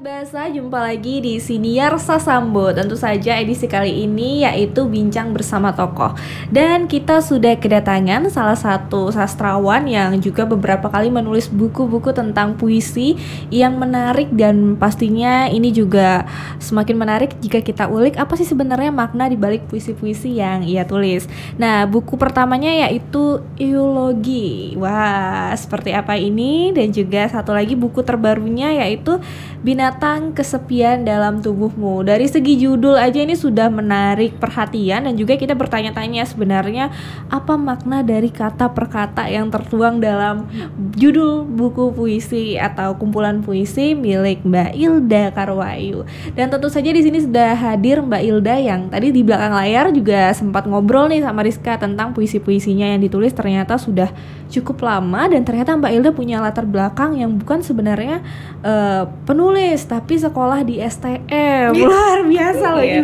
Sobat Bahasa, jumpa lagi di Siniar Sasambo. Tentu saja edisi kali ini yaitu bincang bersama tokoh. Dan kita sudah kedatangan salah satu sastrawan yang juga beberapa kali menulis buku-buku tentang puisi yang menarik, dan pastinya ini juga semakin menarik jika kita ulik apa sih sebenarnya makna di balik puisi-puisi yang ia tulis. Nah, buku pertamanya yaitu Eulogi. Wah, seperti apa ini? Dan juga satu lagi buku terbarunya yaitu Binatang Kesepian Dalam Tubuhmu. Dari segi judul aja ini sudah menarik perhatian, dan juga kita bertanya-tanya sebenarnya apa makna dari kata per kata yang tertuang dalam judul buku puisi atau kumpulan puisi milik Mbak Ilda Karwayu. Dan tentu saja di sini sudah hadir Mbak Ilda yang tadi di belakang layar juga sempat ngobrol nih sama Rizka tentang puisi-puisinya yang ditulis ternyata sudah cukup lama, dan ternyata Mbak Ilda punya latar belakang yang bukan sebenarnya penulis tapi sekolah di STM. Luar biasa loh, ini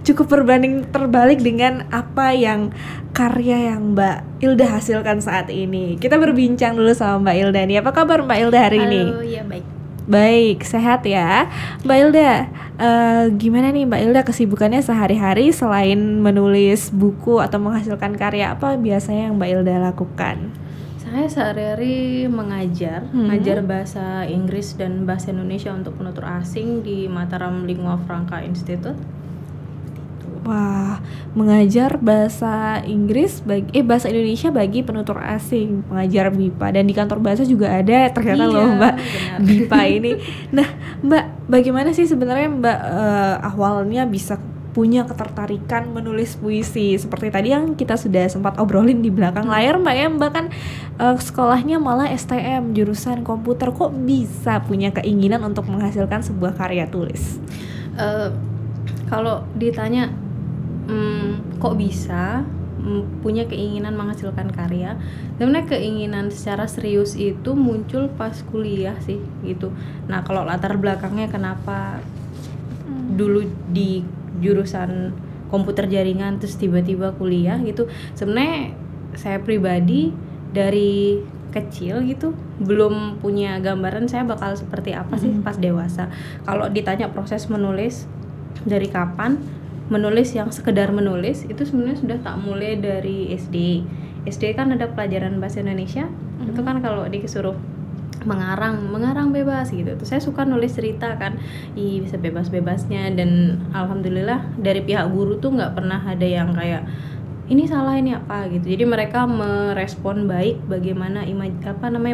cukup berbanding terbalik dengan apa yang karya yang Mbak Ilda hasilkan saat ini. Kita berbincang dulu sama Mbak Ilda nih. Apa kabar Mbak Ilda hari ini? Halo, ya baik. Baik, sehat ya Mbak Ilda. Gimana nih Mbak Ilda kesibukannya sehari-hari selain menulis buku atau menghasilkan karya, apa biasanya yang Mbak Ilda lakukan? Saya sehari-hari mengajar bahasa Inggris dan bahasa Indonesia untuk penutur asing di Mataram Lingua Franca Institute. Wah, mengajar bahasa Inggris bahasa Indonesia bagi penutur asing, pengajar BIPA, dan di kantor bahasa juga ada ternyata loh Mbak, benar. BIPA ini. Nah, Mbak, bagaimana sih sebenarnya Mbak awalnya bisa punya ketertarikan menulis puisi? Seperti tadi yang kita sudah sempat obrolin di belakang layar Mbak ya, Mbak kan sekolahnya malah STM jurusan komputer, kok bisa punya keinginan untuk menghasilkan sebuah karya tulis? Kalau ditanya kok bisa punya keinginan menghasilkan karya, sebenarnya keinginan secara serius itu muncul pas kuliah sih gitu. Nah, kalau latar belakangnya kenapa dulu di jurusan komputer jaringan terus tiba-tiba kuliah gitu, sebenarnya saya pribadi dari kecil gitu belum punya gambaran saya bakal seperti apa sih pas dewasa. Kalau ditanya proses menulis dari kapan, menulis yang sekedar menulis itu sebenarnya sudah tak mulai dari SD. SD kan ada pelajaran bahasa Indonesia, itu kan kalau disuruh mengarang bebas gitu. Terus saya suka nulis cerita kan, bisa bebas-bebasnya, dan alhamdulillah dari pihak guru tuh nggak pernah ada yang kayak ini salah ini apa gitu. Jadi mereka merespon baik bagaimana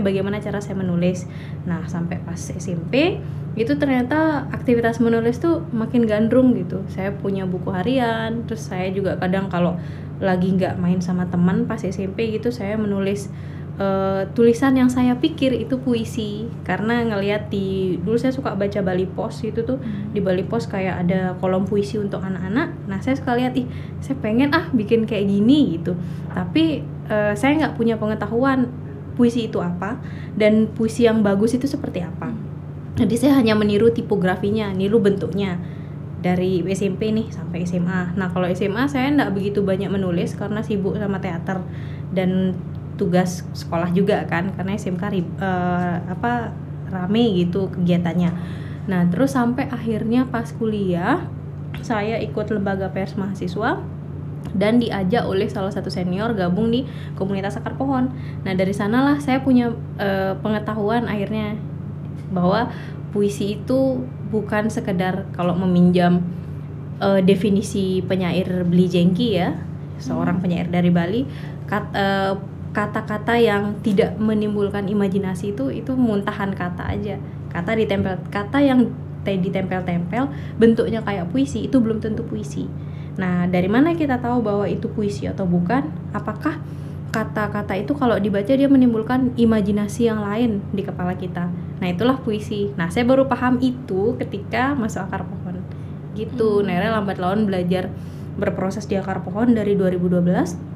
bagaimana cara saya menulis. Nah, sampai pas SMP itu ternyata aktivitas menulis tuh makin gandrung gitu. Saya punya buku harian, terus saya juga kadang kalau lagi nggak main sama teman pas SMP gitu, saya menulis tulisan yang saya pikir itu puisi, karena ngelihat dulu saya suka baca Bali Post itu tuh, di Bali Post kayak ada kolom puisi untuk anak-anak. Nah, saya suka lihat saya pengen bikin kayak gini gitu, tapi saya nggak punya pengetahuan puisi itu apa dan puisi yang bagus itu seperti apa. Jadi saya hanya meniru tipografinya, niru bentuknya dari SMP nih sampai SMA. Nah, kalau SMA saya nggak begitu banyak menulis karena sibuk sama teater dan tugas sekolah juga kan, karena SMK rame gitu kegiatannya. Nah, terus sampai akhirnya pas kuliah saya ikut lembaga pers mahasiswa dan diajak oleh salah satu senior gabung di komunitas akar pohon. Nah, dari sanalah saya punya pengetahuan akhirnya bahwa puisi itu bukan sekedar kalau meminjam definisi penyair Bli Jengki ya, seorang penyair dari Bali, kata-kata yang tidak menimbulkan imajinasi itu muntahan kata aja. Kata yang ditempel-tempel bentuknya kayak puisi itu belum tentu puisi. Nah, dari mana kita tahu bahwa itu puisi atau bukan? Apakah kata-kata itu kalau dibaca dia menimbulkan imajinasi yang lain di kepala kita? Nah, itulah puisi. Nah, saya baru paham itu ketika masuk akar pohon gitu. Nah, lambat laun belajar berproses di akar pohon dari 2012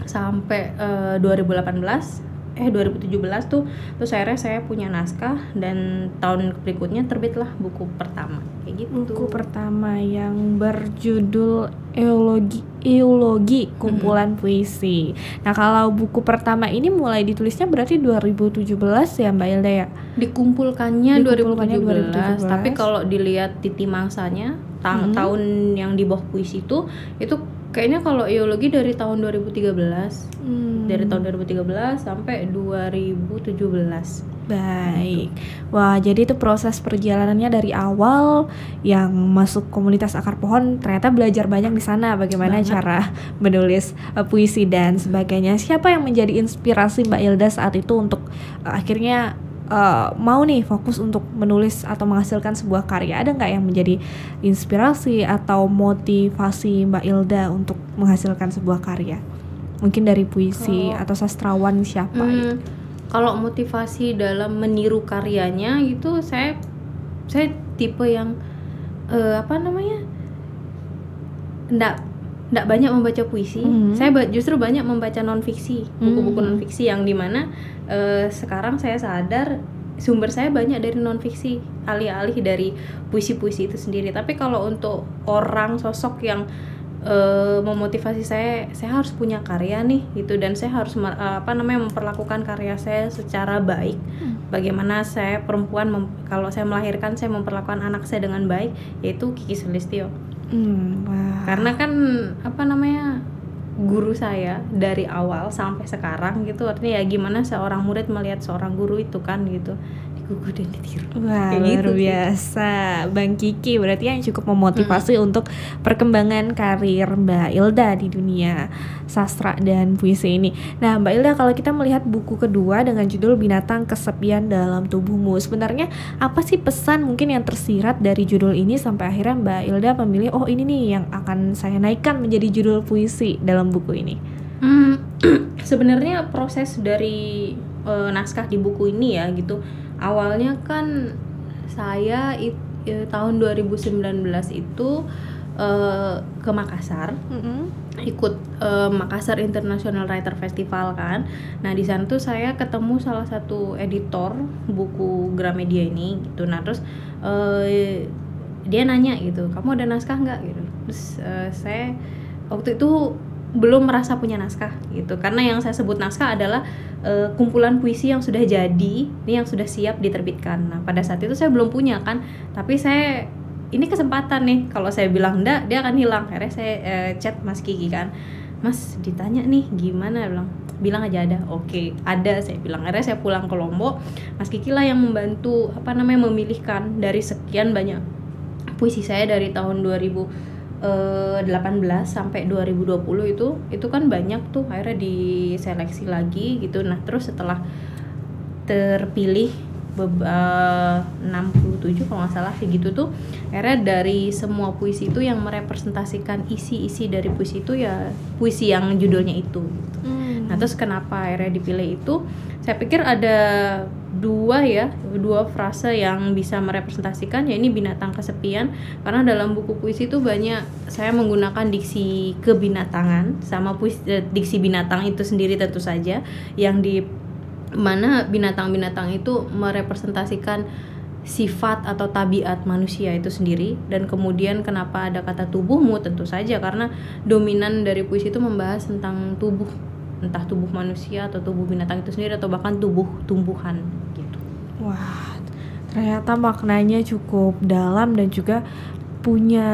sampai 2018 2017 tuh terus akhirnya saya punya naskah dan tahun berikutnya terbitlah buku pertama kayak gitu. Buku pertama yang berjudul Eulogi kumpulan puisi. Nah, kalau buku pertama ini mulai ditulisnya berarti 2017 ya Mbak Ilda ya? Dikumpulkannya 2017, 2017. tapi kalau dilihat titi mangsanya tahun yang di bawah puisi itu kayaknya kalau Eulogi dari tahun 2013. Dari tahun 2013 sampai 2017. Baik. Wah, jadi itu proses perjalanannya dari awal yang masuk komunitas Akar Pohon, ternyata belajar banyak di sana bagaimana cara menulis puisi dan sebagainya. Siapa yang menjadi inspirasi Mbak Ilda saat itu untuk akhirnya mau nih fokus untuk menulis atau menghasilkan sebuah karya? Ada nggak yang menjadi inspirasi atau motivasi Mbak Ilda untuk menghasilkan sebuah karya? Mungkin dari puisi atau sastrawan siapa gitu? Kalau motivasi dalam meniru karyanya itu saya tipe yang nggak banyak membaca puisi. Saya justru banyak membaca non-fiksi, buku-buku non-fiksi yang dimana sekarang saya sadar sumber saya banyak dari non-fiksi, alih-alih dari puisi-puisi itu sendiri. Tapi kalau untuk orang sosok yang memotivasi saya harus punya karya nih gitu, dan saya harus memperlakukan karya saya secara baik. Bagaimana saya perempuan kalau saya melahirkan, saya memperlakukan anak saya dengan baik, yaitu Kiki Sulistyo. Wow. Karena kan guru saya dari awal sampai sekarang gitu, artinya ya gimana seorang murid melihat seorang guru itu kan gitu, digugu dan ditiru. Wah, kayak luar gitu biasa Bang Kiki, berarti yang cukup memotivasi untuk perkembangan karir Mbak Ilda di dunia sastra dan puisi ini. Nah Mbak Ilda, kalau kita melihat buku kedua dengan judul Binatang Kesepian Dalam Tubuhmu, sebenarnya apa sih pesan mungkin yang tersirat dari judul ini sampai akhirnya Mbak Ilda memilih, oh ini nih yang akan saya naikkan menjadi judul puisi dalam buku ini? Sebenarnya proses dari naskah di buku ini ya gitu, awalnya kan saya tahun 2019 itu ke Makassar, ikut Makassar International Writer Festival kan. Nah di sana tuh saya ketemu salah satu editor buku Gramedia ini gitu. Nah terus dia nanya gitu, kamu ada naskah nggak gitu. Terus saya waktu itu belum merasa punya naskah gitu, karena yang saya sebut naskah adalah kumpulan puisi yang sudah jadi, ini yang sudah siap diterbitkan. Nah pada saat itu saya belum punya kan, tapi saya ini kesempatan nih, kalau saya bilang enggak dia akan hilang. Akhirnya saya chat Mas Kiki kan, Mas ditanya nih gimana, bilang aja ada. Oke, ada, saya bilang. Akhirnya saya pulang ke Lombok, Mas Kiki lah yang membantu memilihkan dari sekian banyak puisi saya dari tahun 2018 sampai 2020 itu kan banyak tuh, akhirnya diseleksi lagi gitu. Nah terus setelah terpilih 67 kalau nggak salah kayak gitu tuh, akhirnya dari semua puisi itu yang merepresentasikan isi dari puisi itu ya puisi yang judulnya itu gitu. Nah terus kenapa akhirnya dipilih itu, saya pikir ada dua frase yang bisa merepresentasikan, ya ini binatang kesepian, karena dalam buku puisi itu banyak saya menggunakan diksi kebinatangan sama diksi binatang itu sendiri tentu saja, yang di mana binatang-binatang itu merepresentasikan sifat atau tabiat manusia itu sendiri. Dan kemudian kenapa ada kata tubuhmu, tentu saja karena dominan dari puisi itu membahas tentang tubuh, entah tubuh manusia atau tubuh binatang itu sendiri atau bahkan tubuh tumbuhan gitu. Wah, ternyata maknanya cukup dalam dan juga punya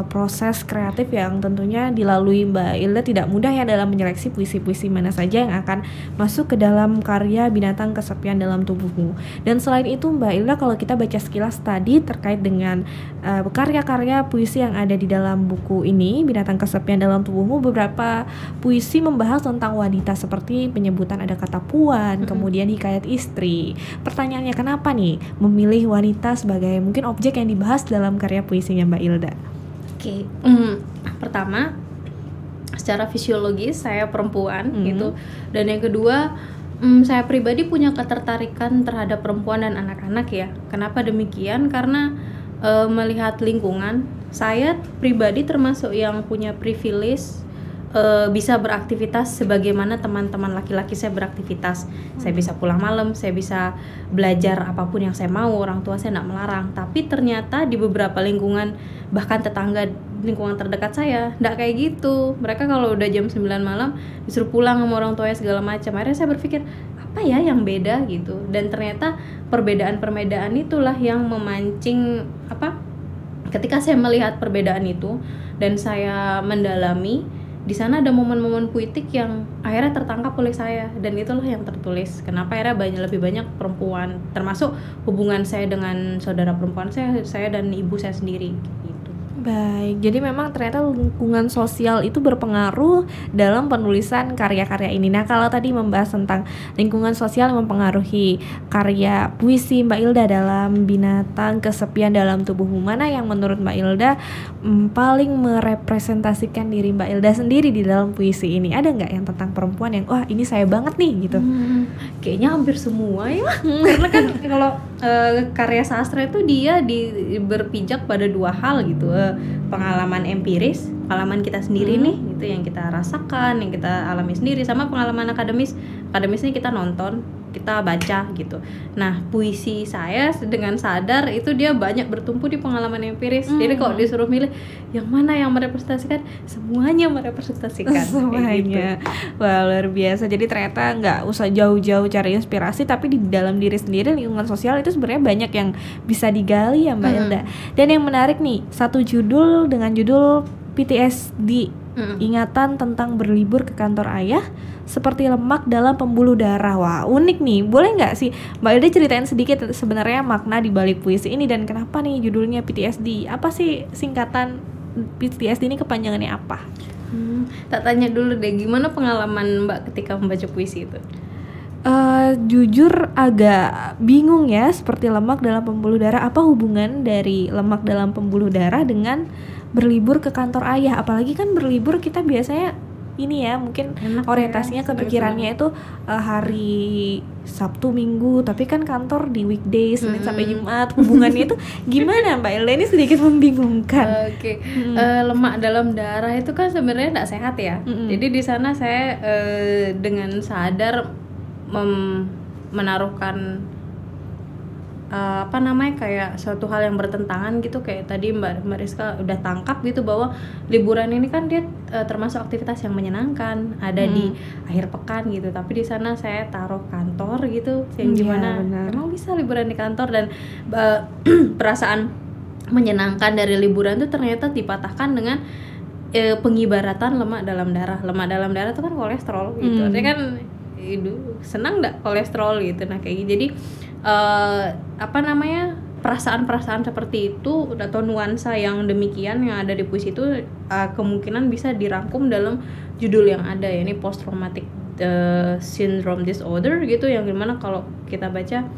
proses kreatif yang tentunya dilalui Mbak Ilda tidak mudah ya dalam menyeleksi puisi-puisi mana saja yang akan masuk ke dalam karya Binatang Kesepian Dalam Tubuhmu. Dan selain itu Mbak Ilda, kalau kita baca sekilas tadi terkait dengan karya-karya puisi yang ada di dalam buku ini Binatang Kesepian Dalam Tubuhmu, beberapa puisi membahas tentang wanita seperti penyebutan ada kata puan, kemudian hikayat istri. Pertanyaannya, kenapa nih memilih wanita sebagai mungkin objek yang dibahas dalam karya puisinya Mbak Ilda? Oke, pertama secara fisiologis saya perempuan gitu, dan yang kedua saya pribadi punya ketertarikan terhadap perempuan dan anak-anak ya. Kenapa demikian? Karena melihat lingkungan, saya pribadi termasuk yang punya privilege bisa beraktivitas sebagaimana teman-teman laki-laki saya beraktivitas. Saya bisa pulang malam, saya bisa belajar apapun yang saya mau, orang tua saya tidak melarang. Tapi ternyata di beberapa lingkungan, bahkan tetangga lingkungan terdekat saya tidak kayak gitu. Mereka kalau udah jam 9 malam disuruh pulang sama orang tuanya segala macam. Akhirnya saya berpikir, apa ya yang beda gitu. Dan ternyata perbedaan-perbedaan itulah yang memancing ketika saya melihat perbedaan itu dan saya mendalami, di sana ada momen-momen puitik yang akhirnya tertangkap oleh saya, dan itulah yang tertulis. Kenapa akhirnya lebih banyak perempuan, termasuk hubungan saya dengan saudara perempuan saya dan ibu saya sendiri gitu. Baik, jadi memang ternyata lingkungan sosial itu berpengaruh dalam penulisan karya-karya ini. Nah, kalau tadi membahas tentang lingkungan sosial yang mempengaruhi karya puisi Mbak Ilda dalam Binatang Kesepian Dalam Tubuhmu, mana yang menurut Mbak Ilda paling merepresentasikan diri Mbak Ilda sendiri di dalam puisi ini? Ada nggak yang tentang perempuan yang wah ini saya banget nih gitu? Kayaknya hampir semua ya. Karena kan kalau karya sastra itu dia berpijak pada dua hal gitu, pengalaman empiris, pengalaman kita sendiri nih, itu yang kita rasakan, yang kita alami sendiri, sama pengalaman akademis ini kita nonton, kita baca gitu. Nah, puisi saya dengan sadar itu dia banyak bertumpu di pengalaman empiris. Jadi kalau disuruh milih yang mana yang merepresentasikan, semuanya merepresentasikan. Semuanya. Gitu. Wah, luar biasa. Jadi ternyata nggak usah jauh-jauh cari inspirasi, tapi di dalam diri sendiri, lingkungan sosial itu sebenarnya banyak yang bisa digali ya Mbak Ilda. Dan yang menarik nih, satu judul dengan judul PTSD, ingatan tentang berlibur ke kantor ayah seperti lemak dalam pembuluh darah. Wah, unik nih. Boleh nggak sih Mbak Ilda ceritain sedikit sebenarnya makna di balik puisi ini dan kenapa nih judulnya PTSD? Apa sih singkatan PTSD ini, kepanjangannya apa? Tak tanya dulu deh, gimana pengalaman Mbak ketika membaca puisi itu? Jujur agak bingung ya, seperti lemak dalam pembuluh darah. Apa hubungan dari lemak dalam pembuluh darah dengan berlibur ke kantor ayah? Apalagi kan berlibur kita biasanya ini ya, mungkin enak orientasinya ya, kepikirannya itu hari Sabtu Minggu, tapi kan kantor di weekday Senin sampai Jumat. Hubungannya itu gimana Mbak Ilda? Ini sedikit membingungkan. Lemak dalam darah itu kan sebenarnya tidak sehat ya. Jadi di sana saya dengan sadar menaruhkan kayak suatu hal yang bertentangan gitu, kayak tadi Mbak Rizka udah tangkap gitu bahwa liburan ini kan dia termasuk aktivitas yang menyenangkan, ada di akhir pekan gitu, tapi di sana saya taruh kantor gitu, yang gimana emang bisa liburan di kantor, dan perasaan menyenangkan dari liburan itu ternyata dipatahkan dengan pengibaratan lemak dalam darah. Lemak dalam darah itu kan kolesterol gitu, artinya kan senang nggak kolesterol gitu. Nah kayak gitu. Jadi perasaan-perasaan seperti itu atau nuansa yang demikian yang ada di puisi itu kemungkinan bisa dirangkum dalam judul yang ada, ya ini post traumatic syndrome disorder gitu, yang dimana kalau kita baca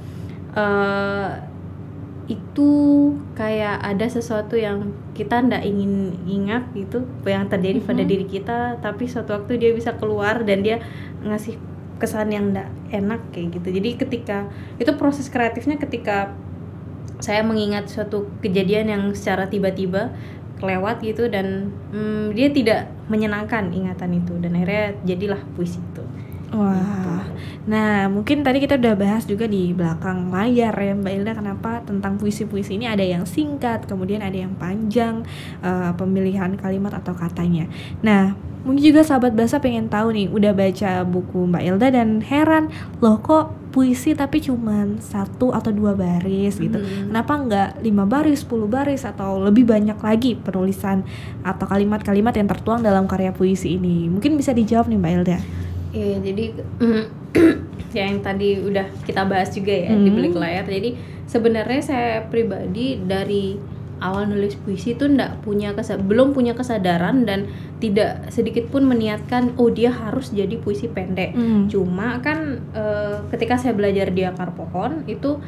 itu kayak ada sesuatu yang kita ndak ingin ingat gitu, yang terjadi pada diri kita, tapi suatu waktu dia bisa keluar dan dia ngasih kesan yang ndak enak kayak gitu. Jadi ketika itu proses kreatifnya, ketika saya mengingat suatu kejadian yang secara tiba-tiba kelewat gitu, dan dia tidak menyenangkan ingatan itu, dan akhirnya jadilah puisi itu. Wah, nah mungkin tadi kita udah bahas juga di belakang layar ya Mbak Ilda, kenapa tentang puisi-puisi ini ada yang singkat, kemudian ada yang panjang, pemilihan kalimat atau katanya. Nah, mungkin juga sahabat bahasa pengen tahu nih, udah baca buku Mbak Ilda dan heran, loh kok puisi tapi cuman 1 atau 2 baris gitu. Kenapa enggak 5 baris, 10 baris atau lebih banyak lagi penulisan atau kalimat-kalimat yang tertuang dalam karya puisi ini? Mungkin bisa dijawab nih Mbak Ilda. Iya, jadi yang tadi udah kita bahas juga ya di balik layar. Jadi sebenarnya saya pribadi dari awal nulis puisi itu belum punya kesadaran dan tidak sedikit pun meniatkan dia harus jadi puisi pendek. Cuma kan ketika saya belajar di akar pohon itu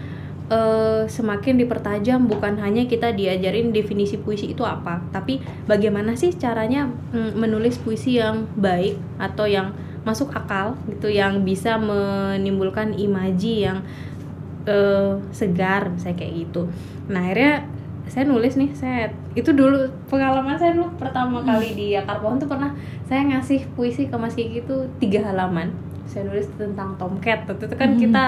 semakin dipertajam, bukan hanya kita diajarin definisi puisi itu apa, tapi bagaimana sih caranya menulis puisi yang baik atau yang masuk akal gitu, yang bisa menimbulkan imaji yang segar misalnya kayak gitu. Nah akhirnya saya nulis nih, itu dulu pengalaman saya dulu pertama kali di Akar Pohon tuh pernah saya ngasih puisi ke Mas Kiki tuh 3 halaman. Saya nulis tentang tomcat. Waktu itu kan kita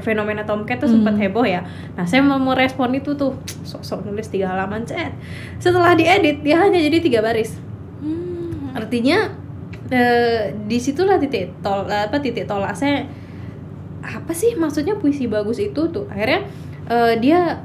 fenomena tomcat tuh sempat heboh ya. Nah, saya mau merespon itu tuh sok-sok nulis 3 halaman, setelah diedit dia hanya jadi 3 baris. Artinya disitulah titik tolak saya, apa sih maksudnya puisi bagus itu tuh. Akhirnya dia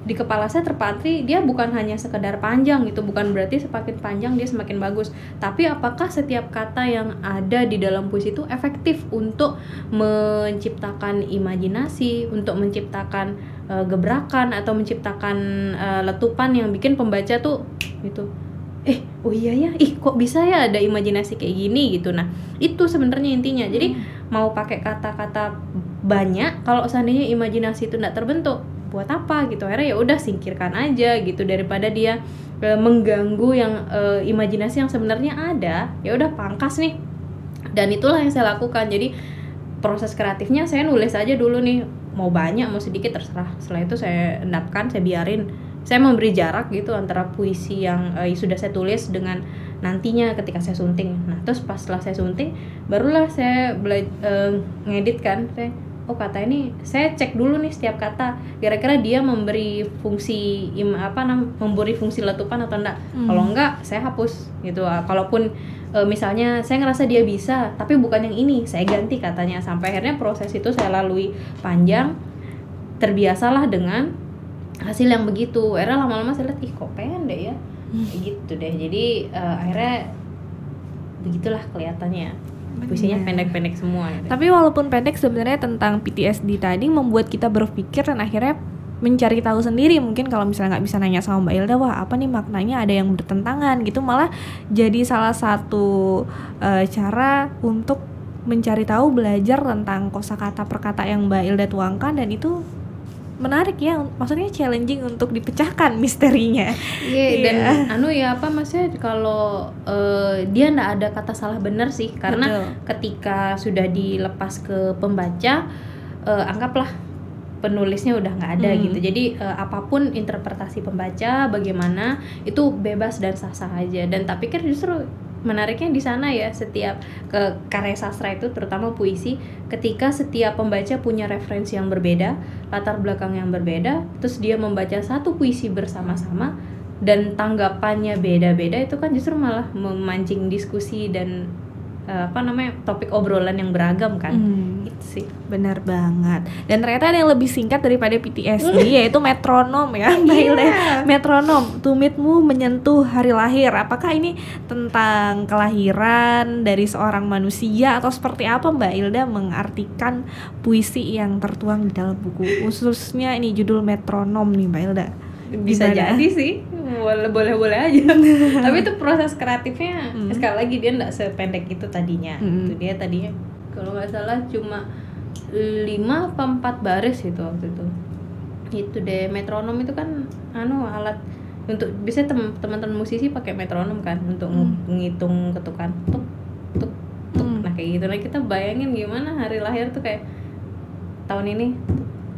di kepala saya terpatri, dia bukan hanya sekedar panjang gitu, bukan berarti semakin panjang dia semakin bagus, tapi apakah setiap kata yang ada di dalam puisi itu efektif untuk menciptakan imajinasi, untuk menciptakan gebrakan atau menciptakan letupan yang bikin pembaca tuh gitu, oh iya ya, kok bisa ya ada imajinasi kayak gini gitu. Nah, itu sebenarnya intinya. Jadi mau pakai kata-kata banyak, kalau seandainya imajinasi itu tidak terbentuk, buat apa gitu. Akhirnya ya udah singkirkan aja gitu, daripada dia mengganggu yang imajinasi yang sebenarnya ada. Ya udah pangkas nih. Dan itulah yang saya lakukan. Jadi proses kreatifnya saya nulis aja dulu nih, mau banyak mau sedikit terserah. Setelah itu saya endapkan, saya biarin. Saya memberi jarak gitu antara puisi yang sudah saya tulis dengan nantinya ketika saya sunting. Nah, terus pas setelah saya sunting, barulah saya ngedit kan. Kata ini saya cek dulu nih setiap kata, kira-kira dia memberi fungsi memberi fungsi letupan atau enggak. Kalau enggak, saya hapus gitu. Kalaupun misalnya saya ngerasa dia bisa, tapi bukan yang ini, saya ganti katanya. Sampai akhirnya proses itu saya lalui panjang, terbiasalah dengan hasil yang begitu. Akhirnya lama-lama saya lihat, kok pendek ya, gitu deh. Jadi akhirnya begitulah kelihatannya. Puisinya pendek-pendek semua gitu. Tapi walaupun pendek, sebenarnya tentang PTSD tadi membuat kita berpikir dan akhirnya mencari tahu sendiri. Mungkin kalau misalnya nggak bisa nanya sama Mbak Ilda, wah apa nih maknanya, ada yang bertentangan gitu, malah jadi salah satu cara untuk mencari tahu, belajar tentang kosakata perkata yang Mbak Ilda tuangkan, dan itu menarik ya, maksudnya challenging untuk dipecahkan misterinya. Dan maksudnya kalau dia nggak ada kata salah benar sih, karena ketika sudah dilepas ke pembaca, anggaplah penulisnya udah nggak ada gitu. Jadi apapun interpretasi pembaca bagaimana itu bebas dan sah-sah aja. Dan tak pikir justru menariknya di sana ya, setiap karya sastra itu terutama puisi, ketika setiap pembaca punya referensi yang berbeda, latar belakang yang berbeda, terus dia membaca satu puisi bersama-sama dan tanggapannya beda-beda, itu kan justru malah memancing diskusi dan topik obrolan yang beragam kan. Itu sih. Benar banget. Dan ternyata ada yang lebih singkat daripada PTSD, yaitu metronom ya, Mbak Ilda. Metronom, tumitmu menyentuh hari lahir. Apakah ini tentang kelahiran dari seorang manusia atau seperti apa Mbak Ilda mengartikan puisi yang tertuang di dalam buku, khususnya ini judul Metronom nih Mbak Ilda? Bisa jadi sih, boleh aja. Tapi itu proses kreatifnya sekali lagi dia nggak sependek itu tadinya. Itu dia tadinya kalau nggak salah cuma 5 apa 4 baris itu waktu itu deh. Metronom itu kan alat untuk, biasanya teman-teman musisi pakai metronom kan untuk menghitung ketukan tuk tuk tuk. Nah kayak gitu. Nah kita bayangin gimana hari lahir tuh kayak tahun ini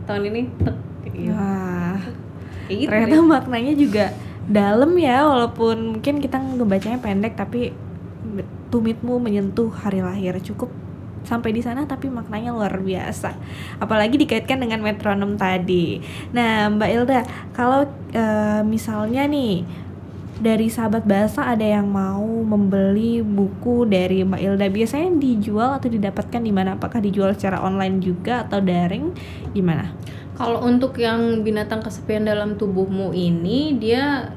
tuk gitu. Wah, gitu, ternyata ya. Maknanya juga dalam ya, walaupun mungkin kita ngebacanya pendek, tapi tumitmu menyentuh hari lahir, cukup sampai di sana tapi maknanya luar biasa, apalagi dikaitkan dengan metronom tadi. Nah Mbak Ilda, kalau misalnya nih dari sahabat bahasa ada yang mau membeli buku dari Mbak Ilda, biasanya dijual atau didapatkan di mana? Apakah dijual secara online juga atau daring, gimana? Kalau untuk yang binatang kesepian dalam tubuhmu ini, dia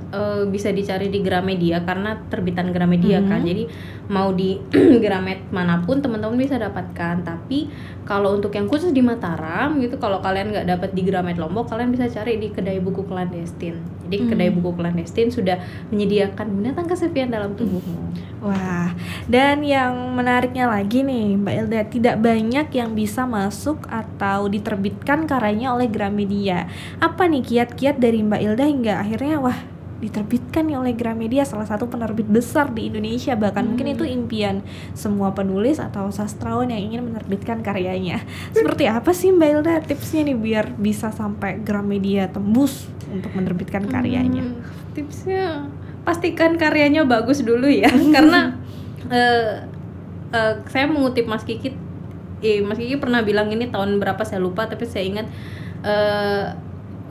bisa dicari di Gramedia karena terbitan Gramedia kan. Jadi mau di Gramet manapun teman-teman bisa dapatkan. Tapi kalau untuk yang khusus di Mataram gitu, kalau kalian nggak dapat di Gramet Lombok, kalian bisa cari di kedai buku klandestin. Jadi kedai buku klandestin sudah menyediakan binatang kesepian dalam tubuhmu. Wah, dan yang menariknya lagi nih Mbak Ilda, tidak banyak yang bisa masuk atau diterbitkan karyanya oleh Gramedia. Apa nih kiat-kiat dari Mbak Ilda hingga akhirnya wah diterbitkan nih oleh Gramedia, salah satu penerbit besar di Indonesia, bahkan mungkin itu impian semua penulis atau sastrawan yang ingin menerbitkan karyanya. Seperti apa sih Mbak Ilda tipsnya nih biar bisa sampai Gramedia tembus untuk menerbitkan karyanya? Tipsnya pastikan karyanya bagus dulu ya. Karena saya mengutip Mas Kiki, Mas Kiki pernah bilang ini tahun berapa saya lupa, tapi saya ingat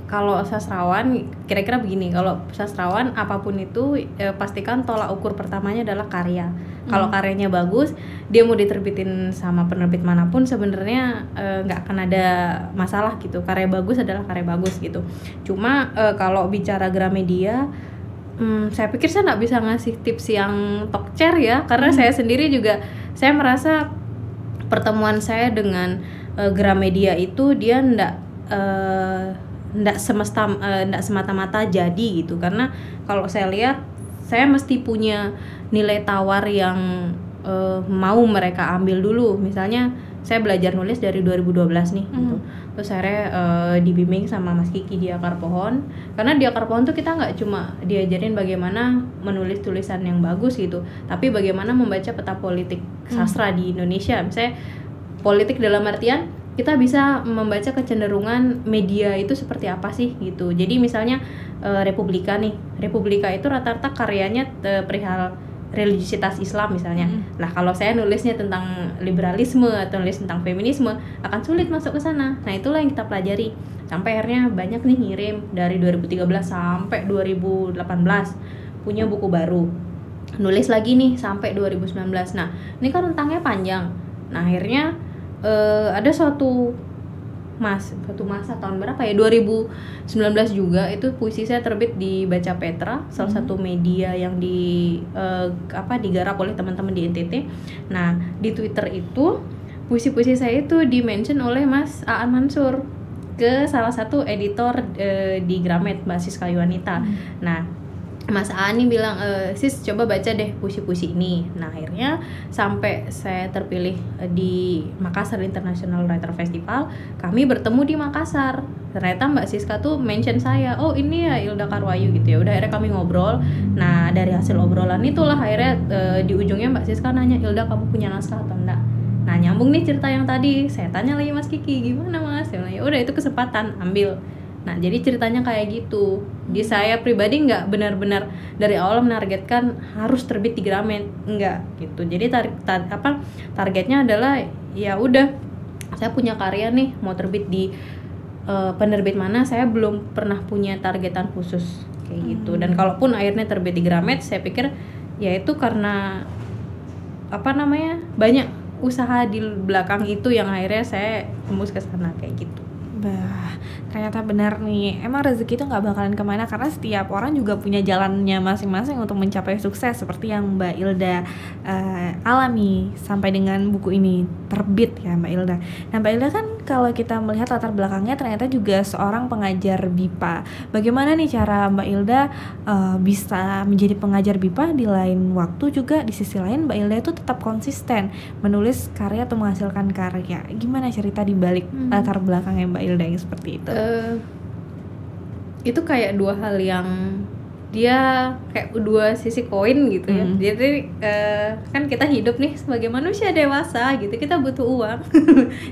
kalau sastrawan kira-kira begini, kalau sastrawan apapun itu pastikan tolak ukur pertamanya adalah karya. Kalau karyanya bagus, dia mau diterbitin sama penerbit manapun sebenarnya nggak akan ada masalah gitu. Karya bagus adalah karya bagus gitu. Cuma kalau bicara Gramedia, saya pikir saya nggak bisa ngasih tips yang tokcer ya, karena saya sendiri juga, saya merasa pertemuan saya dengan Gramedia itu dia ndak semata-mata jadi gitu. Karena kalau saya lihat, saya mesti punya nilai tawar yang mau mereka ambil dulu. Misalnya saya belajar nulis dari 2012 nih gitu. Terus akhirnya dibimbing sama Mas Kiki di Akar Pohon. Karena di Akar Pohon tuh kita nggak cuma diajarin bagaimana menulis tulisan yang bagus gitu, tapi bagaimana membaca peta politik sastra di Indonesia. Misalnya politik dalam artian kita bisa membaca kecenderungan media itu seperti apa sih gitu. Jadi misalnya Republika nih, Republika itu rata-rata karyanya perihal religiositas Islam misalnya. Nah kalau saya nulisnya tentang liberalisme atau nulis tentang feminisme, akan sulit masuk ke sana. Nah itulah yang kita pelajari. Sampai akhirnya banyak nih ngirim dari 2013 sampai 2018 punya buku baru. Nulis lagi nih sampai 2019. Nah ini kan rentangnya panjang. Nah akhirnya ada suatu masa tahun berapa ya, 2019 juga itu puisi saya terbit di Baca Petra, salah satu media yang digarap oleh teman-teman di NTT. Nah di Twitter itu puisi-puisi saya itu di-mention oleh Mas Aan Mansur ke salah satu editor di Gramet, Mbak Siska Yuanita. Nah Mas Ani bilang, sis coba baca deh puisi-puisi ini. Nah akhirnya sampai saya terpilih di Makassar International Writer Festival, kami bertemu di Makassar. Ternyata Mbak Siska tuh mention saya, oh ini ya Ilda Karwayu gitu ya. Udah akhirnya kami ngobrol. Nah dari hasil obrolan itulah akhirnya di ujungnya Mbak Siska nanya, Ilda kamu punya naskah atau enggak? Nah nyambung nih cerita yang tadi, saya tanya lagi Mas Kiki, gimana Mas? Saya bilang, ya udah itu kesempatan, ambil. Nah jadi ceritanya kayak gitu. Di saya pribadi nggak benar-benar dari awal menargetkan harus terbit di Gramet, enggak gitu. Jadi targetnya adalah ya udah, saya punya karya nih mau terbit di penerbit mana, saya belum pernah punya targetan khusus kayak gitu. Dan kalaupun akhirnya terbit di Gramet, saya pikir ya itu karena banyak usaha di belakang itu yang akhirnya saya tembus ke sana kayak gitu. Bah, ternyata benar nih, emang rezeki itu nggak bakalan kemana, karena setiap orang juga punya jalannya masing-masing untuk mencapai sukses, seperti yang Mbak Ilda alami sampai dengan buku ini terbit ya Mbak Ilda. Nah Mbak Ilda kan kalau kita melihat latar belakangnya ternyata juga seorang pengajar BIPA. Bagaimana nih cara Mbak Ilda bisa menjadi pengajar BIPA, di lain waktu juga di sisi lain Mbak Ilda itu tetap konsisten menulis karya atau menghasilkan karya? Gimana cerita di balik latar belakangnya Mbak Ilda yang seperti itu? Itu kayak dua hal yang dia kayak dua sisi koin gitu ya. Jadi kan kita hidup nih sebagai manusia dewasa gitu, kita butuh uang.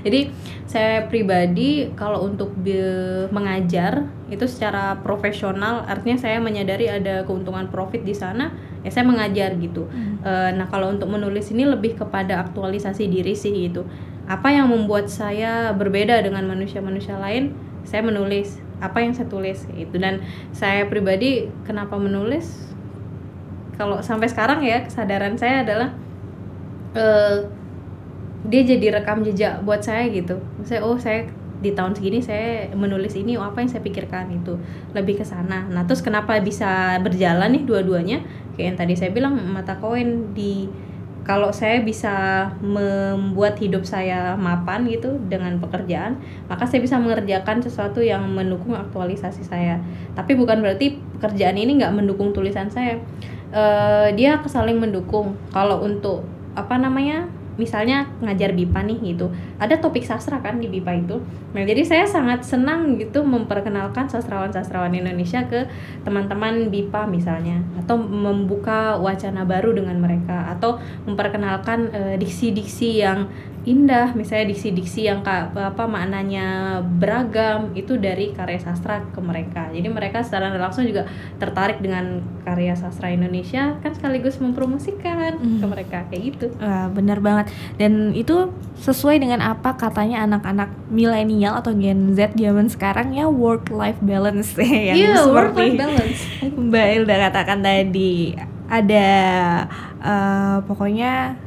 Jadi saya pribadi kalau untuk mengajar itu secara profesional, artinya saya menyadari ada keuntungan profit di sana, ya saya mengajar gitu. Nah kalau untuk menulis ini lebih kepada aktualisasi diri sih gitu. Apa yang membuat saya berbeda dengan manusia-manusia lain, saya menulis apa yang saya tulis itu. Dan saya pribadi kenapa menulis, kalau sampai sekarang ya kesadaran saya adalah dia jadi rekam jejak buat saya gitu. Saya saya di tahun segini saya menulis ini, apa yang saya pikirkan itu lebih ke sana. Nah terus kenapa bisa berjalan nih dua-duanya, kayak yang tadi saya bilang mata koin di, kalau saya bisa membuat hidup saya mapan gitu dengan pekerjaan, maka saya bisa mengerjakan sesuatu yang mendukung aktualisasi saya. Tapi bukan berarti pekerjaan ini nggak mendukung tulisan saya. Dia saling mendukung. Kalau untuk misalnya ngajar BIPA nih gitu, ada topik sastra kan di BIPA itu. Nah jadi saya sangat senang gitu memperkenalkan sastrawan-sastrawan Indonesia ke teman-teman BIPA misalnya, atau membuka wacana baru dengan mereka, atau memperkenalkan diksi-diksi yang indah, misalnya diksi-diksi yang maknanya beragam itu dari karya sastra ke mereka. Jadi mereka secara langsung juga tertarik dengan karya sastra Indonesia, kan sekaligus mempromosikan ke mereka kayak gitu. Wah, benar banget. Dan itu sesuai dengan apa katanya anak-anak milenial atau Gen Z zaman sekarang ya, work life balance yang Iya, work seperti life balance. Mbak Ilda katakan tadi. Ada pokoknya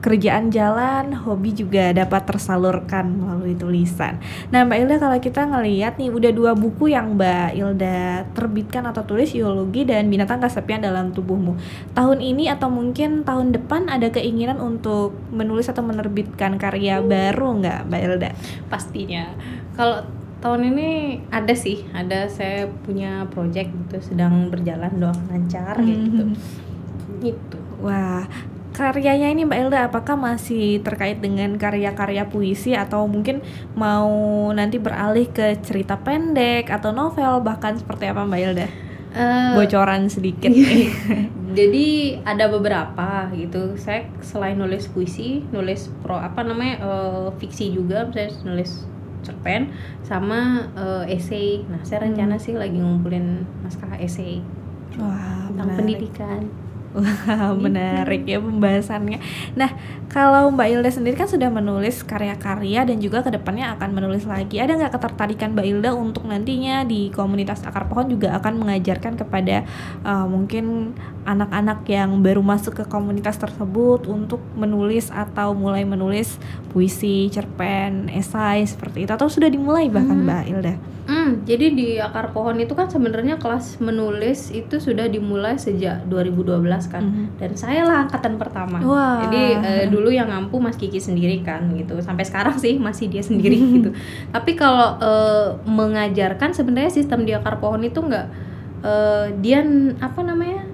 kerjaan jalan, hobi juga dapat tersalurkan melalui tulisan. Nah Mbak Ilda, kalau kita ngelihat nih udah 2 buku yang Mbak Ilda terbitkan atau tulis, Geologi dan Binatang Kesepian Dalam Tubuhmu. Tahun ini atau mungkin tahun depan ada keinginan untuk menulis atau menerbitkan karya baru nggak Mbak Ilda? Pastinya. Kalau tahun ini ada sih, saya punya project gitu sedang berjalan, doakan lancar kayak gitu. Gitu. Wah, karyanya ini Mbak Ilda apakah masih terkait dengan karya-karya puisi atau mungkin mau nanti beralih ke cerita pendek atau novel, bahkan seperti apa Mbak Ilda? Bocoran sedikit. Jadi ada beberapa gitu. Saya selain nulis puisi, nulis fiksi juga, saya nulis cerpen sama esai. Nah, saya rencana sih lagi ngumpulin naskah esai. Wah, tentang pendidikan. Wah, menarik ya pembahasannya. Nah, kalau Mbak Ilda sendiri kan sudah menulis karya-karya dan juga kedepannya akan menulis lagi. Ada nggak ketertarikan Mbak Ilda untuk nantinya di komunitas Akar Pohon juga akan mengajarkan kepada mungkin anak-anak yang baru masuk ke komunitas tersebut untuk menulis atau mulai menulis puisi, cerpen, esai seperti itu, atau sudah dimulai bahkan Mbak Ilda? Jadi di Akar Pohon itu kan sebenarnya kelas menulis itu sudah dimulai sejak 2012 kan, dan saya lah angkatan pertama. Wah. Jadi dulu yang ngampu Mas Kiki sendiri kan gitu, sampai sekarang sih masih dia sendiri gitu. Tapi kalau mengajarkan sebenarnya sistem di Akar Pohon itu nggak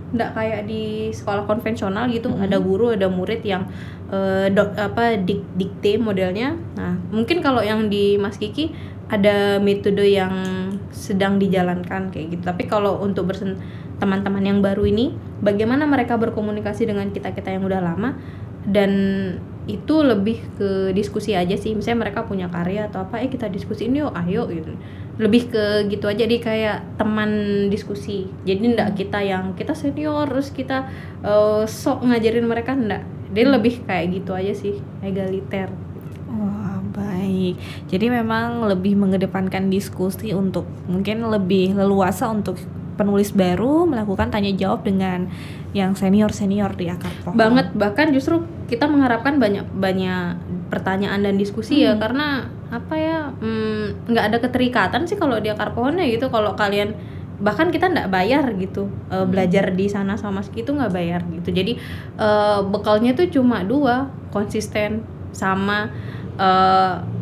nggak kayak di sekolah konvensional gitu. Ada guru, ada murid yang dikte modelnya. Nah mungkin kalau yang di Mas Kiki ada metode yang sedang dijalankan kayak gitu. Tapi kalau untuk teman-teman yang baru ini, bagaimana mereka berkomunikasi dengan kita-kita yang udah lama, dan itu lebih ke diskusi aja sih. Misalnya mereka punya karya atau apa, kita diskusiin yuk, ayo gitu. Lebih ke gitu aja, jadi kayak teman diskusi. Jadi enggak kita senior terus kita sok ngajarin mereka, enggak. Dia lebih kayak gitu aja sih, egaliter. Wah, baik. Jadi memang lebih mengedepankan diskusi untuk mungkin lebih leluasa untuk penulis baru melakukan tanya jawab dengan yang senior-senior di Akar Pohon. Banget, bahkan justru kita mengharapkan banyak pertanyaan dan diskusi ya, karena nggak ada keterikatan sih kalau di Akar Pohon ya gitu. Kalau kalian, bahkan kita nggak bayar gitu, belajar di sana sama Mas Ki itu nggak bayar gitu. Jadi bekalnya tuh cuma 2, konsisten sama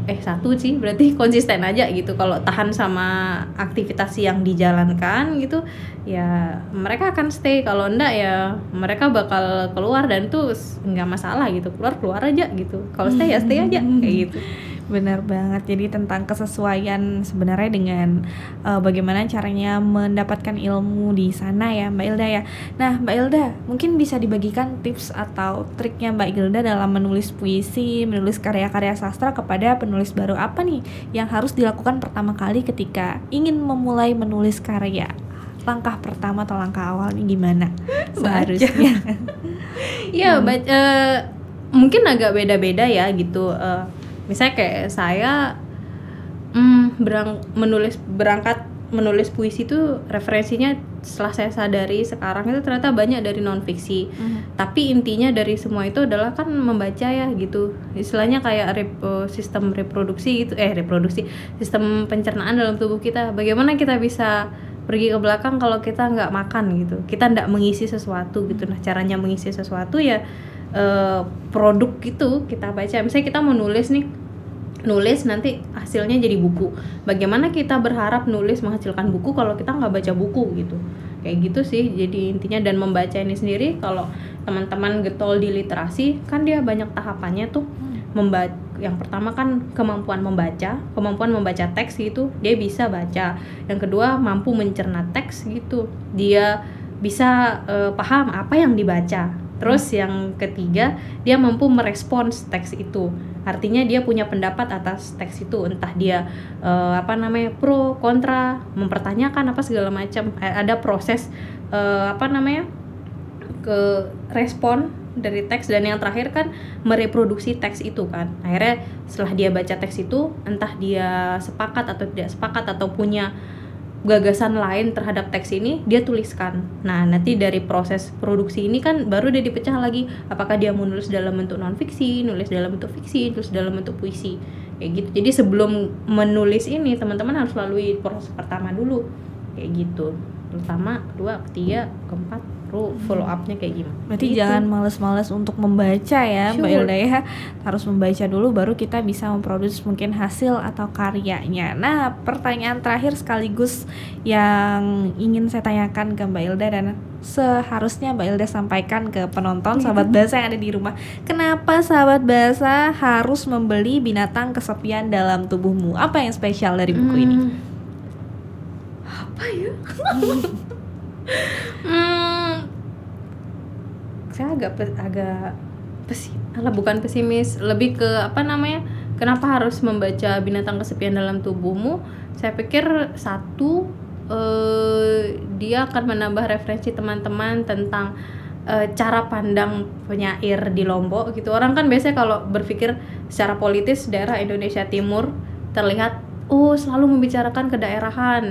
satu sih, berarti konsisten aja gitu. Kalau tahan sama aktivitas yang dijalankan gitu ya mereka akan stay, kalau enggak ya mereka bakal keluar, dan tuh nggak masalah gitu, keluar aja gitu. Kalau stay ya stay aja kayak gitu. Benar banget. Jadi tentang kesesuaian sebenarnya dengan bagaimana caranya mendapatkan ilmu di sana ya Mbak Ilda ya. Nah Mbak Ilda, mungkin bisa dibagikan tips atau triknya Mbak Ilda dalam menulis puisi, menulis karya-karya sastra kepada penulis baru. Apa nih yang harus dilakukan pertama kali ketika ingin memulai menulis karya? Langkah pertama atau langkah awalnya gimana seharusnya? Ya mungkin agak beda-beda ya gitu. Misalnya kayak saya berangkat menulis puisi itu referensinya, setelah saya sadari sekarang itu ternyata banyak dari non-fiksi. Tapi intinya dari semua itu adalah kan membaca ya gitu. Istilahnya kayak sistem reproduksi gitu, sistem pencernaan dalam tubuh kita. Bagaimana kita bisa pergi ke belakang kalau kita nggak makan gitu, kita nggak mengisi sesuatu gitu. Nah caranya mengisi sesuatu ya produk gitu kita baca. Misalnya kita mau nulis nanti hasilnya jadi buku. Bagaimana kita berharap nulis menghasilkan buku kalau kita nggak baca buku gitu? Kayak gitu sih. Jadi intinya, dan membaca ini sendiri, kalau teman-teman getol di literasi kan dia banyak tahapannya tuh. Yang pertama kan kemampuan membaca teks gitu, dia bisa baca. Yang kedua mampu mencerna teks gitu, dia bisa paham apa yang dibaca. Terus yang ketiga, dia mampu merespons teks itu. Artinya dia punya pendapat atas teks itu, entah dia pro, kontra, mempertanyakan apa segala macam. Ada proses ke respon dari teks. Dan yang terakhir kan mereproduksi teks itu kan. Akhirnya setelah dia baca teks itu, entah dia sepakat atau tidak sepakat atau punya gagasan lain terhadap teks ini, dia tuliskan. Nah, nanti dari proses produksi ini kan baru dia dipecah lagi, apakah dia mau nulis dalam bentuk non-fiksi, nulis dalam bentuk fiksi, nulis dalam bentuk puisi, kayak gitu. Jadi sebelum menulis ini, teman-teman harus lalui proses pertama dulu, kayak gitu. Pertama, kedua, ketiga, keempat, follow up-nya kayak gimana. Berarti gitu. jangan males-males untuk membaca ya, Mbak Ilda ya. Harus membaca dulu baru kita bisa memproduksi mungkin hasil atau karyanya. Nah, pertanyaan terakhir sekaligus yang ingin saya tanyakan ke Mbak Ilda dan seharusnya Mbak Ilda sampaikan ke penonton sahabat bahasa yang ada di rumah. Kenapa sahabat bahasa harus membeli Binatang Kesepian Dalam Tubuhmu? Apa yang spesial dari buku ini? Apa ya? Saya bukan pesimis, lebih ke kenapa harus membaca Binatang Kesepian Dalam Tubuhmu? Saya pikir satu, dia akan menambah referensi teman-teman tentang cara pandang penyair di Lombok gitu. Orang kan biasanya kalau berpikir secara politis daerah Indonesia Timur terlihat selalu membicarakan kedaerahan,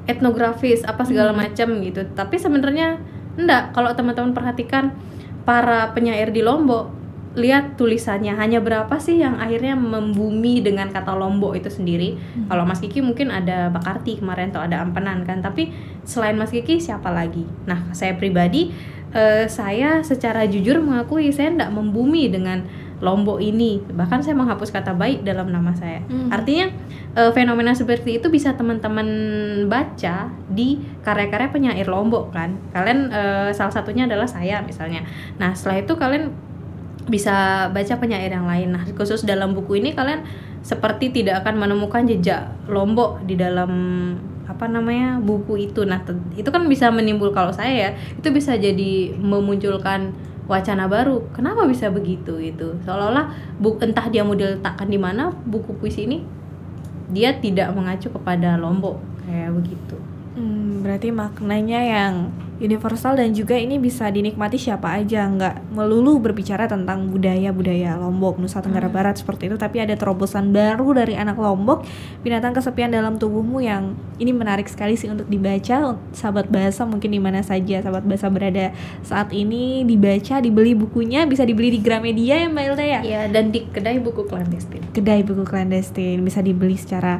etnografis apa segala macam gitu. Tapi sebenarnya enggak. Kalau teman-teman perhatikan para penyair di Lombok, lihat tulisannya, hanya berapa sih yang akhirnya membumi dengan kata Lombok itu sendiri. Kalau Mas Kiki mungkin ada Bakarti kemarin atau ada Ampenan kan, tapi selain Mas Kiki siapa lagi? Nah, saya pribadi saya secara jujur mengakui saya enggak membumi dengan Lombok ini, bahkan saya menghapus kata baik dalam nama saya. Artinya fenomena seperti itu bisa teman-teman baca di karya-karya penyair Lombok kan. Kalian salah satunya adalah saya misalnya. Nah, setelah itu kalian bisa baca penyair yang lain. Nah, khusus dalam buku ini kalian seperti tidak akan menemukan jejak Lombok di dalam buku itu. Nah, itu kan bisa menimbul, kalau saya ya, itu bisa jadi memunculkan wacana baru. Kenapa bisa begitu itu? Seolah-olah entah dia mau diletakkan di mana buku puisi ini, dia tidak mengacu kepada Lombok kayak begitu. Berarti maknanya yang universal dan juga ini bisa dinikmati siapa aja, nggak melulu berbicara tentang budaya Lombok, Nusa Tenggara Barat seperti itu, tapi ada terobosan baru dari anak Lombok, Binatang Kesepian Dalam Tubuhmu, yang ini menarik sekali sih untuk dibaca. Sahabat bahasa mungkin di mana saja sahabat bahasa berada saat ini, dibaca, dibeli bukunya, bisa dibeli di Gramedia ya Mbak Ilda ya? Iya, dan di kedai buku klandestin. Kedai buku klandestin bisa dibeli secara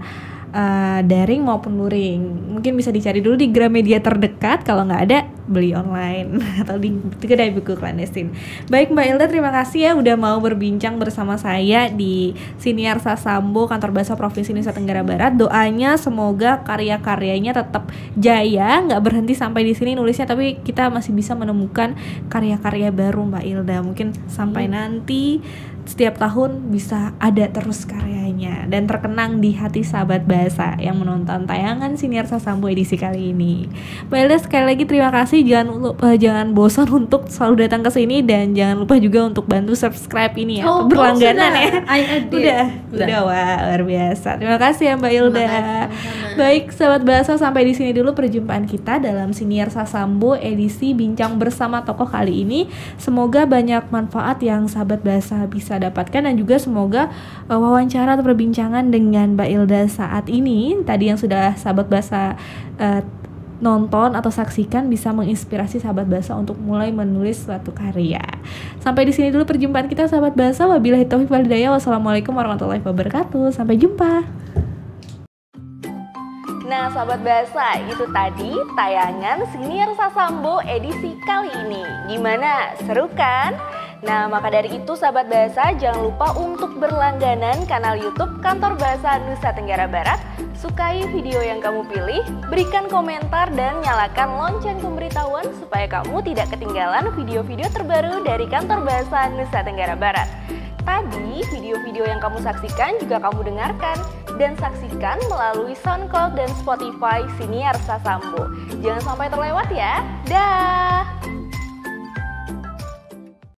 daring maupun luring. Mungkin bisa dicari dulu di Gramedia terdekat, kalau nggak ada beli online atau di kedai buku klandestin. Baik Mbak Ilda, terima kasih ya udah mau berbincang bersama saya di Siniarsa Sambo, Kantor Bahasa Provinsi Nusa Tenggara Barat. Doanya semoga karya-karyanya tetap jaya, nggak berhenti sampai di sini nulisnya, tapi kita masih bisa menemukan karya-karya baru Mbak Ilda. Mungkin sampai nanti setiap tahun bisa ada terus karyanya dan terkenang di hati sahabat bahasa yang menonton tayangan Siniarsa Sambo edisi kali ini. Mbak Ilda, sekali lagi terima kasih. Jangan bosan untuk selalu datang ke sini, dan jangan lupa juga untuk bantu subscribe ini ya, berlangganan ya. Udah, wah luar biasa. Terima kasih ya Mbak Ilda. Baik sahabat bahasa, sampai di sini dulu perjumpaan kita dalam Siniarsa Sambo edisi Bincang Bersama Tokoh kali ini. Semoga banyak manfaat yang sahabat bahasa bisa dapatkan, dan juga semoga wawancara atau perbincangan dengan Mbak Ilda saat ini tadi yang sudah sahabat bahasa nonton atau saksikan bisa menginspirasi sahabat bahasa untuk mulai menulis suatu karya. Sampai di sini dulu perjumpaan kita sahabat bahasa. Wabillahi taufiq wal hidayah. Wassalamualaikum warahmatullahi wabarakatuh. Sampai jumpa. Nah sahabat bahasa, itu tadi tayangan Siniarsa Sambo edisi kali ini. Gimana? Seru kan? Nah, maka dari itu sahabat bahasa, jangan lupa untuk berlangganan kanal YouTube Kantor Bahasa Nusa Tenggara Barat. Sukai video yang kamu pilih, berikan komentar dan nyalakan lonceng pemberitahuan supaya kamu tidak ketinggalan video-video terbaru dari Kantor Bahasa Nusa Tenggara Barat. Tadi video-video yang kamu saksikan juga kamu dengarkan dan saksikan melalui SoundCloud dan Spotify Siniar Sasambo. Jangan sampai terlewat ya. Dah.